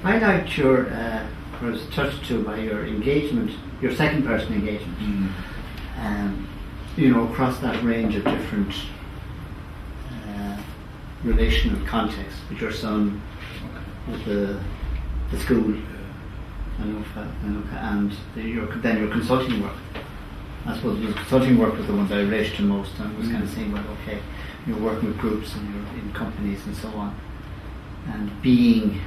I liked your, was touched to by your engagement, your second person engagement. You know, across that range of different relational contexts with your son, with the school, and then your consulting work. I suppose the consulting work was the ones I relished the most, and was kind of saying, well, okay, you're working with groups and you're in companies and so on, and being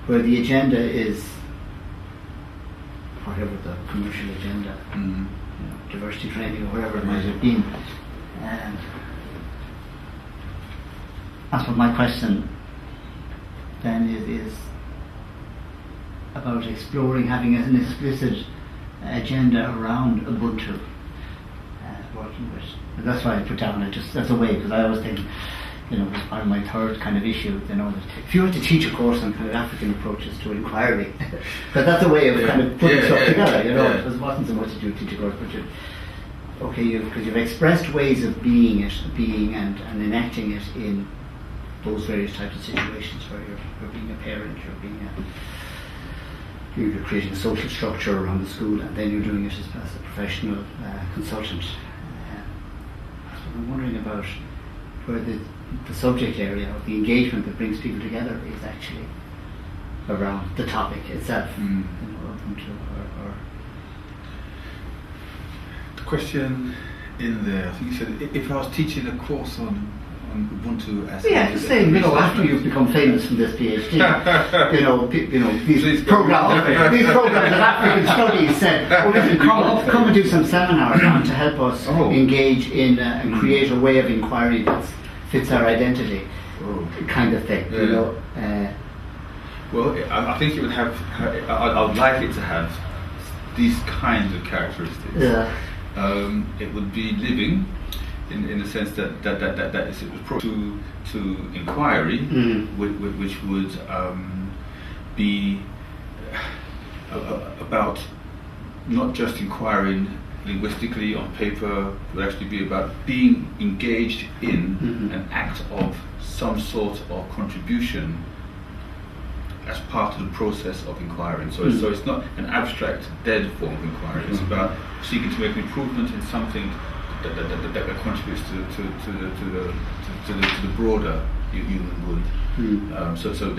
where the agenda is whatever the commercial agenda, you know, diversity training or whatever it might have been. That's what my question then is about exploring, having an explicit agenda around Ubuntu, working with. And that's why I put down that's a way, because I always think, you know, it's part of my third kind of issue, you know, that if you were to teach a course on kind of African approaches to inquiry, but that's a way of kind of putting stuff together, you know, it wasn't so much to do teach a course, but because you've expressed ways of being and enacting it in those various types of situations where you're being a parent, you're creating a social structure around the school, and then you're doing it as a professional consultant. I'm wondering about where the subject area of the engagement that brings people together is actually around the topic itself. You know, or the question in there, I think you said, if I was teaching a course on Ubuntu as just saying, you know, after you've become famous from this PhD, you know, these programs of African studies said, well, listen, come and do some seminars on to help us engage in and create a way of inquiry that fits our identity, kind of thing. You know. Well, I think it would have. I would like it to have these kinds of characteristics. Yeah. It would be living. In the sense that is to inquiry, which would be about not just inquiring linguistically on paper, would actually be about being engaged in an act of some sort of contribution as part of the process of inquiring. So it's not an abstract, dead form of inquiry. It's about seeking to make an improvement in something that contributes to the broader human good. So it would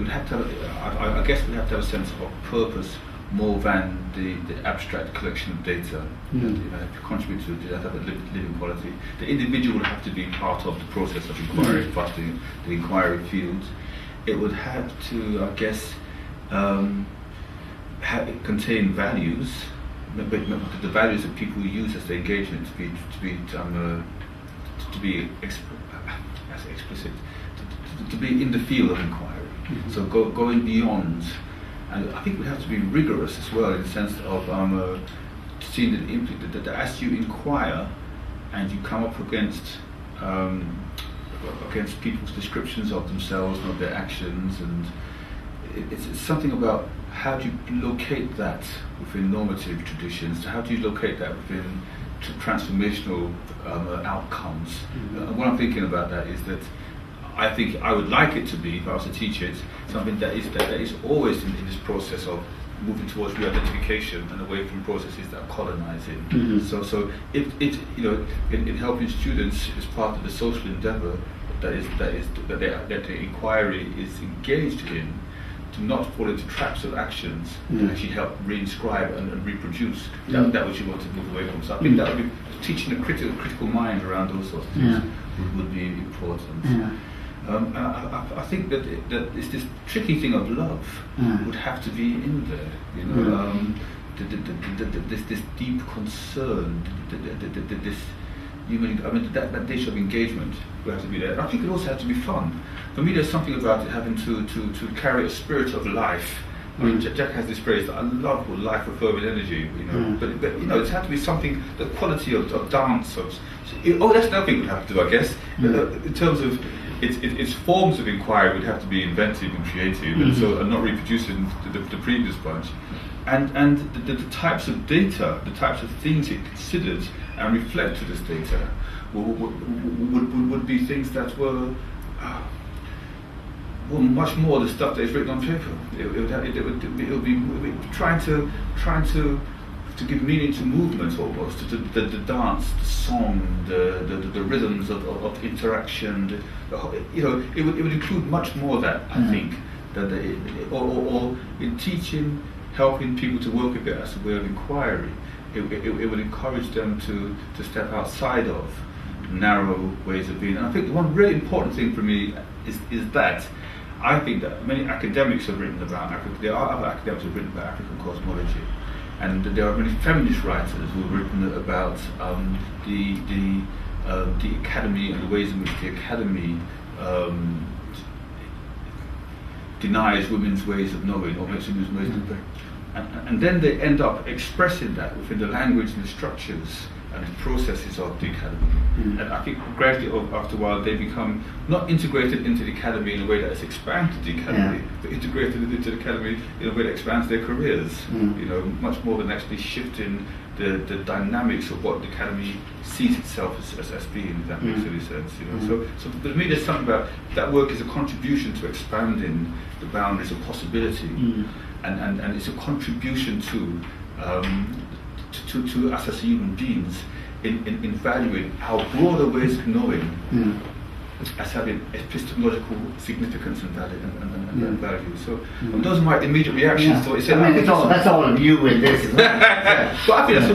have to have, I guess we have to have a sense of purpose more than the abstract collection of data that contribute to that have a living quality. The individual would have to be part of the process of inquiry, part of the inquiry field. It would have to, I guess, contain values. But the values that people use as their engagement to be explicit, to be in the field of inquiry. So going beyond, and I think we have to be rigorous as well in the sense of seeing that as you inquire and you come up against people's descriptions of themselves and of their actions, and it's something about how do you locate that within normative traditions? How do you locate that within transformational outcomes? And what I'm thinking about that is that I think I would like it to be, if I was to teach it, something that is always in this process of moving towards re-identification and away from processes that are colonizing. So if it, you know, in helping students as part of the social endeavor that the inquiry is engaged in, to not fall into traps of actions that actually help reinscribe and reproduce that which you want to move away from. So I think that would be teaching a critical mind around those sorts of things would be important. I think that it's this tricky thing of love would have to be in there. You know, this deep concern, this human. I mean, that nature of engagement would have to be there. And I think it also has to be fun. For me, there's something about it having to carry a spirit of life. I mean, Jack has this phrase that I love called life affirming energy, you know. But you know, it has to be something, the quality of dance. That's another thing we'd have to do, I guess. In terms of its forms of inquiry would have to be inventive and creative, and not reproducing the previous bunch. And the types of data, the types of things it considered and reflected as data would be things that were well, much more the stuff that is written on paper. It would be trying to give meaning to movements almost, to the dance, the song, the rhythms of interaction. It would include much more that I think or in teaching, helping people to work with it as a way of inquiry. It would encourage them to step outside of narrow ways of being. And I think the one really important thing for me is that I think that many academics have written about Africa. There are other academics who have written about African cosmology, and there are many feminist writers who have written about the academy and the ways in which the academy denies women's ways of knowing or makes women's ways of knowing. And then they end up expressing that within the language and the structures and the processes of the academy. And I think gradually, after a while, they become not integrated into the academy in a way that has expanded the academy, but integrated into the academy in a way that expands their careers. Much more than actually shifting the dynamics of what the academy sees itself as being. If that makes any sense. So for me, there's something about that work is a contribution to expanding the boundaries of possibility. And it's a contribution to us as human beings in valuing our broader ways of knowing as having epistemological significance and value. So those are my immediate reactions to what you said. I mean, that's all of you in this. As well. But I think that's